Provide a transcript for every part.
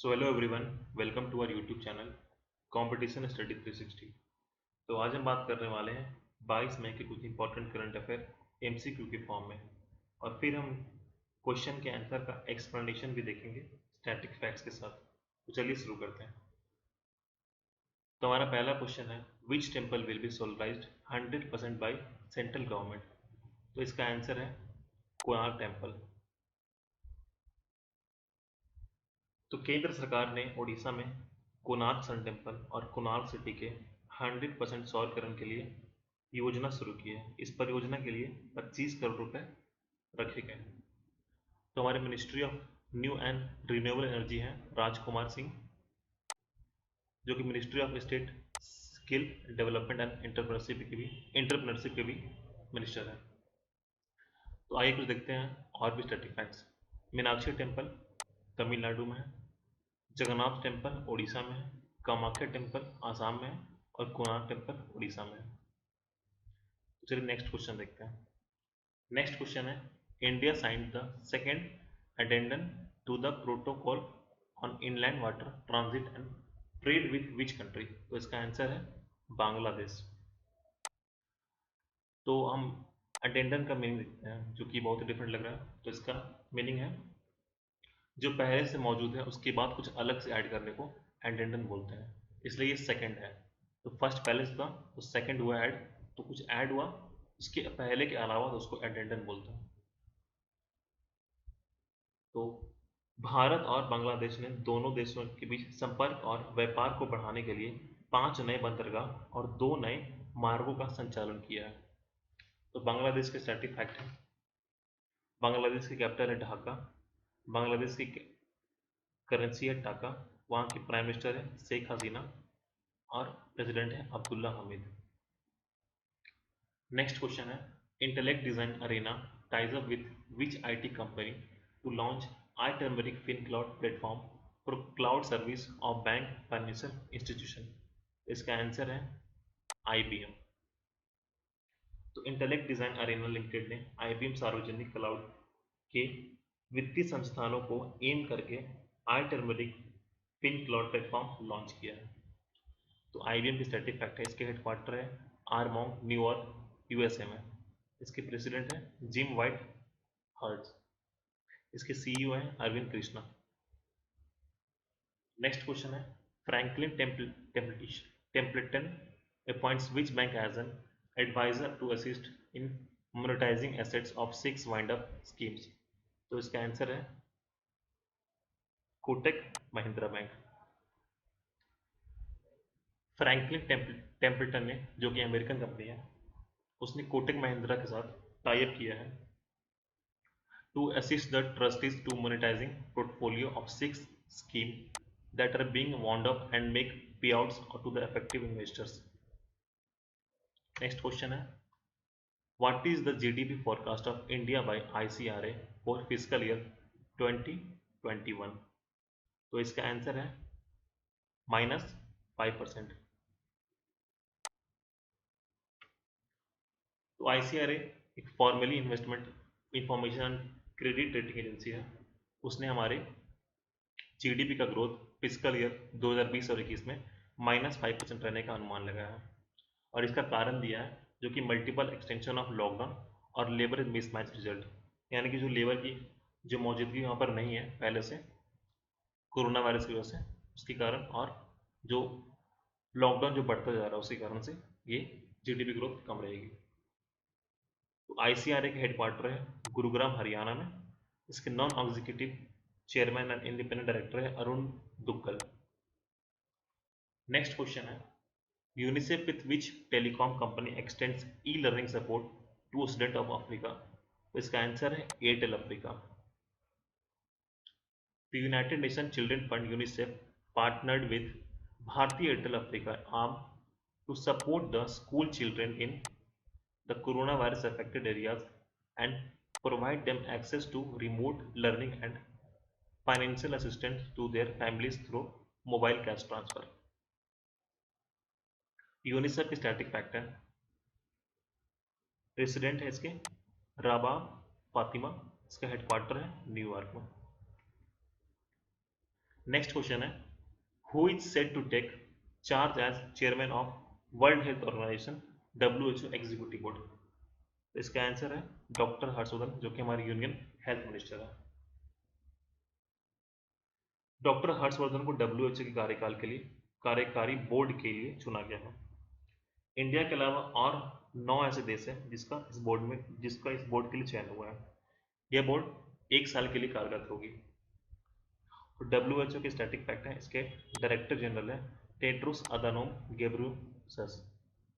So hello everyone, welcome to our YouTube channel competition study 360। तो आज हम बात करने वाले हैं 22 मई के कुछ इंपॉर्टेंट करंट अफेयर एमसीक्यू के फॉर्म में, और फिर हम क्वेश्चन के आंसर का एक्सप्लेनेशन भी देखेंगे स्टैटिक फैक्ट्स के साथ। तो चलिए शुरू करते हैं। तो हमारा पहला क्वेश्चन है, which temple will be solarized 100% by central government. तो इसका आंसर है कोणार्क टेम्पल। तो केंद्र सरकार ने ओडिशा में कोणार्क सन टेम्पल और कोणार्क सिटी के 100% सौरकरण के लिए योजना शुरू की है। इस परियोजना के लिए 25 करोड़ रुपए रखे गए। तो हमारे ministry of new and renewable energy हैं राजकुमार सिंह, जो कि ministry of state skill development and entrepreneurship के भी मिनिस्टर हैं। तो आइए कुछ देखते हैं और भी static facts. Meenakshi temple Tamil Nadu में है, जगन्नाथ टेम्पल उड़ीसा में है, कामाख्या टेम्पल आसाम में है और कोणार्क टेम्पल उड़ीसा में है। तो चलिए नेक्स्ट क्वेश्चन देखते हैं। नेक्स्ट क्वेश्चन है, India signed the second addendum to the protocol on inland water transit and trade with which country. तो इसका आंसर है बांग्लादेश। तो हम अडेंडम का मीनिंग देखते हैं, जो कि बहुत ही डिफरेंट लग रहा है। तो इसका मीनिंग है जो पहले से मौजूद है उसके बाद कुछ अलग से ऐड करने को एडेंडम बोलते हैं, इसलिए ये सेकंड है। तो फर्स्ट पहले से था तो सेकंड हुआ ऐड, तो कुछ ऐड हुआ उसके पहले के अलावा तो उसको एडेंडम बोलते हैं। तो भारत और बांग्लादेश ने दोनों देशों के बीच संपर्क और व्यापार को बढ़ाने के लिए 5 नए बंदरगाह और 2 नए मार्गों का संचालन किया है। तो बांग्लादेश के स्टैटिक फैक्ट है, बांग्लादेश की कैपिटल है ढाका, बांग्लादेश की करेंसी है टाका, वहाँ की प्राइम मिनिस्टर है शेख हसीना और प्रेसिडेंट है अब्दुल्ला हमीद। नेक्स्ट क्वेश्चन है, intellect design arena ties up with which IT company to launch iTurmeric fin cloud platform for cloud service of bank financial institution. इसका आंसर है आईबीएम। तो इंटेलेक्ट डिजाइन अरेना लिमिटेड ने IBM सार्वजनिक cloud के वित्तीय संस्थानों को aim करके iTurmeric fin cloud platform launch किया है। तो आईबीएम की स्टैटिक फैक्ट है, इसके हेडक्वार्टर है आर्मोंग न्यूयॉर्क यूएसए में। इसके प्रेसिडेंट है जिम वाइट हर्ट्ज। इसके सीईओ हैं अरविंद कृष्णा। नेक्स्ट क्वेश्चन है, Franklin Templeton appoints which bank as an adviser to assist in monetising assets of 6 wind up schemes. तो इसका आंसर है Kotak Mahindra bank. Franklin Templeton ने, जो कि अमेरिकन कंपनी है, उसने कोटक महिंद्रा के साथ टाई अप किया है to assist the trustees to monetizing portfolio of 6 schemes that are being wound up and make payouts to the effective investors. Next question है, what is the GDP forecast of India by ICRA for fiscal year 2021? तो इसका answer है -5%। तो ICRA एक formally investment information and credit rating agency है। उसने हमारे GDP का ग्रोथ फिस्कल ईयर 2020 और 21 में -5% रहने का अनुमान लगाया है, और इसका कारण दिया है जो कि मल्टीपल एक्सटेंशन ऑफ लॉकडाउन और लेबर मिसमैच रिजल्ट, यानी कि जो लेबर की जो मौजूदगी वहाँ पर नहीं है पहले से कोरोना वायरस की वजह से, उसके कारण, और जो लॉकडाउन जो बढ़ता जा रहा है उसके कारण से ये जीडीपी ग्रोथ कम रहेगी। तो आईसीआरए के हेडक्वार्टर है गुरुग्राम हरियाणा में। इसके non executive chairman and independent director है अरुण दुग्गल। नेक्स्ट क्वेश्चन है, UNICEF with which telecom company extends e learning support to student of Africa. तो इसका आंसर है Airtel Africa. The United Nation children fund UNICEF partnered with Bharti Airtel Africa arm to support the school children in the coronavirus affected areas and provide them access to remote learning and financial assistance to their families through mobile cash transfer। UNICEF की static fact है, president है इसके राबा फातिमा, इसका headquarter है New York में। Next question है, who is set to take charge as chairman of World Health Organization WHO executive board? तो इसका आंसर है डॉक्टर हर्षवर्धन, जो कि हमारे यूनियन हेल्थ मिनिस्टर है। डॉक्टर हर्षवर्धन को WHO के कार्यकाल के लिए कार्यकारी बोर्ड के लिए चुना गया है। इंडिया के अलावा और 9 ऐसे देश हैं जिसका इस बोर्ड के लिए चयन हुआ है। यह बोर्ड 1 साल के लिए कार्यरत होगी। तो WHO के स्टैटिक फैक्ट है, इसके डायरेक्टर जनरल है टेड्रोस अदानोम गेब्रेयेसस,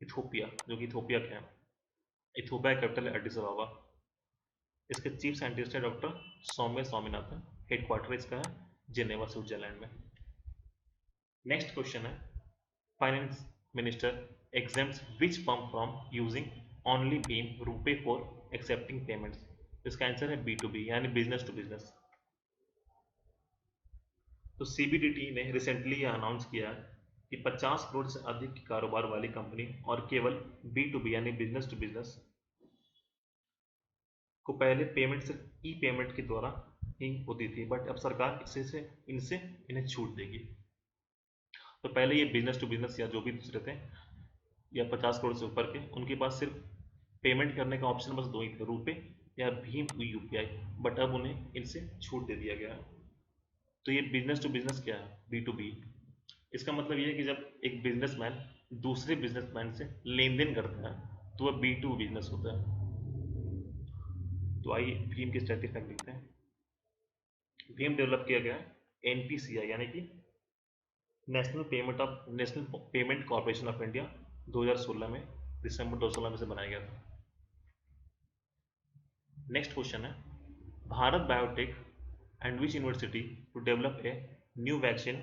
इथोपिया, जो कि इथोपिया के हैं। इथोपिया कैपिटल है एडिस अबाबा। इसके चीफ साइंटिस्ट है डॉक्टर सौम्य स्वामीनाथन। हेडक्वार्टर इसका है जेनेवा, स्विट्जरलैंड में। नेक्स्ट क्वेश्चन है, finance minister exempts which firm from using only BHIM RuPay for accepting payments? इसका आंसर है B2B, यानी बिजनेस टू बिजनेस। तो CBDT ने रिसेंटली यह अनाउंस किया कि 50 करोड़ से अधिक की कारोबार वाली कंपनी और केवल B2B यानी बिजनेस टू बिजनेस को पहले पेमेंट सिर्फ ई पेमेंट के द्वारा ही होती थी, बट अब सरकार इनसे इन्हें छूट देगी। तो पहले ये बिजनेस टू बिजनेस या जो भी दूसरे थे या 50 करोड़ से ऊपर के, उनके पास सिर्फ पेमेंट करने का ऑप्शन बस 2 ही थे, रुपे या भीम UPI, बट अब उन्हें इनसे छूट दे दिया गया है। तो ये बिजनेस टू बिजनेस क्या है? B2B। इसका मतलब ये है कि जब एक बिजनेसमैन दूसरे बिजनेसमैन से लेन देन करता है तो वह B2 बिजनेस होता है। तो आइए भीम के स्टैटिक फैक्ट देखते हैं। भीम डेवलप किया गया है NPCI यानी कि national payment corporation of India 2016 में, दिसंबर 2016 में से बनाया गया था। नेक्स्ट क्वेश्चन है, Bharat biotech and which university to develop a new vaccine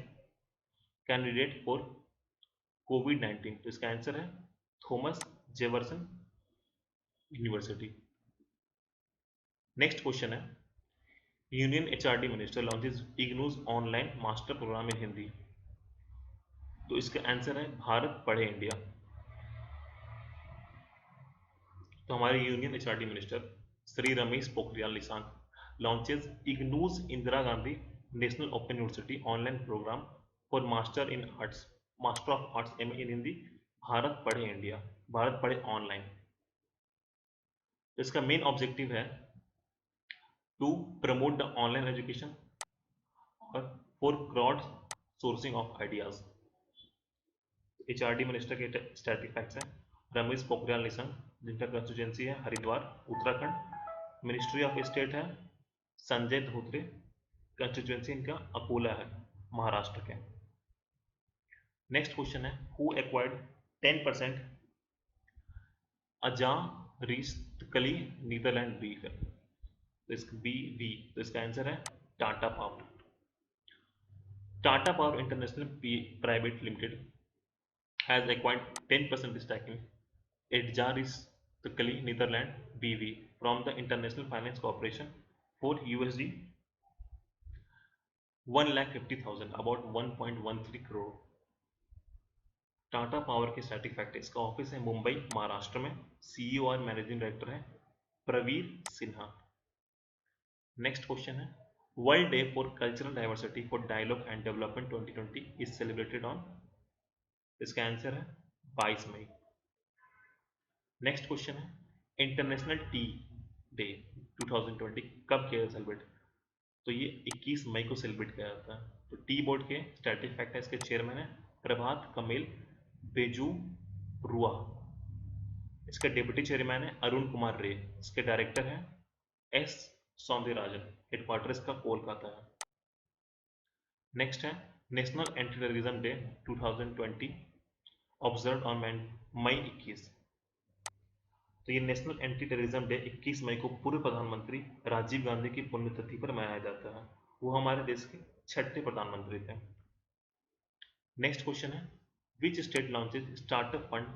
candidate for COVID-19? तो इसका आंसर है Thomas Jefferson university. Next question है, union HRD minister launches IGNOU's online master program in Hindi. तो इसका आंसर है भारत पढ़े इंडिया। तो हमारे union HRD minister Shri Ramesh Pokhriyal Nishank launches IGNOU's Indira Gandhi national open university online program for master of arts MA in Hindi, Bharat Padhe India, Bharat Padhe online. तो इसका main objective है to promote the online education और for crowdsourcing of ideas. HRD minister के static facts हैं, रमेश पोखरियाल निशंक, जिनका constituency है Haridwar Uttarakhand. Ministry of state है Sanjay Dhotre, constituency इनका अकोला है महाराष्ट्र के। नेक्स्ट क्वेश्चन है, हु एक्वायर्ड 10% अजारिस्टकली नीदरलैंड बीफ है? तो इसका आंसर है Tata power. Tata power international private limited has acquired 10% stake in Ajaristikali Netherlands BV from the International Finance Corporation for USD 1,50,000, about 1.13 crore. Tata Power के स्टैटिक फैक्ट, इसका ऑफिस है मुंबई महाराष्ट्र में। CEO और मैनेजिंग डायरेक्टर है प्रवीर सिन्हा। नेक्स्ट क्वेश्चन है, world day for cultural diversity for dialogue and development 2020 is celebrated on? इसका answer है 22 मई। नेक्स्ट क्वेश्चन है, इंटरनेशनल टी डे 2020 कब किया सेलिब्रेट? तो ये 21 मई को सेलिब्रेट किया जाता है। तो टी बोर्ड के स्टैटिक फैक्ट है, इसके चेयरमैन है प्रभात कमेल बेजूरुआ। इसका डिप्टी चेयरमैन है अरुण कुमार रे। इसके डायरेक्टर है S सौंदरराजन। हेडक्वार्टर इसका कोलकाता है। नेक्स्ट है, national anti terrorism day 2020 observe on May 21। तो ये नेशनल एंटी टेररिज्म डे 21 मई को पूर्व प्रधानमंत्री राजीव गांधी की पुण्यतिथि पर मनाया जाता है। वो हमारे देश के 6ठे प्रधानमंत्री थे। नेक्स्ट क्वेश्चन है, which state launches startup fund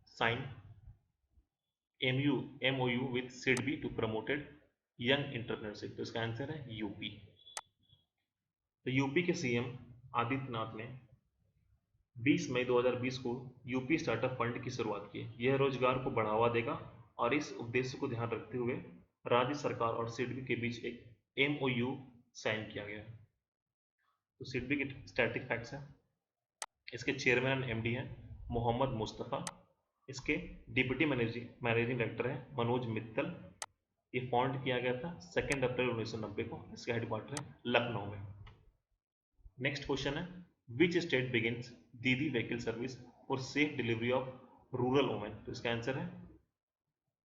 sign MOU with SIDBI to promoted young entrepreneurship? तो इसका आंसर है यूपी। तो यूपी के CM आदित्यनाथ ने 20 मई 2020 को यूपी स्टार्टअप फंड की शुरुआत की। यह रोजगार को बढ़ावा देगा और इस उद्देश्य को ध्यान रखते हुए राज्य सरकार और सिडबी के बीच एक MOU साइन किया गया। तो सिडबी के स्टैटिक फैक्ट्स हैं, इसके चेयरमैन एंड एमडी हैं मोहम्मद मुस्तफ़ा, इसके डिप्टी मैनेजिंग डायरेक्टर हैं मनोज मित्तल। ये फाउंड किया गया था 2 अप्रैल 1990 को। इसका हेडक्वार्टर है लखनऊ में। नेक्स्ट क्वेश्चन है, विच स्टेट बिगिंस दीदी vehicle service for safe delivery of rural women? तो इसका आंसर है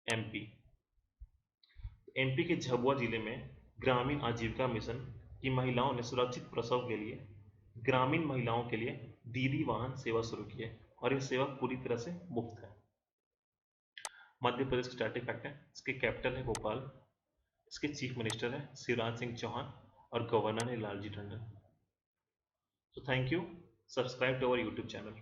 एमपी। एमपी के झाबुआ जिले में ग्रामीण आजीविका मिशन की महिलाओं ने सुरक्षित प्रसव के लिए ग्रामीण महिलाओं के लिए दीदी वाहन सेवा शुरू की है और यह सेवा पूरी तरह से मुफ्त है। मध्य प्रदेश का स्टैटिक फैक्ट है, इसके कैपिटल है भोपाल, इसके चीफ मिनिस्टर है शिवराज सिंह चौहान और गवर्नर है Lalji Tandon. So thank you. Subscribe to our YouTube channel.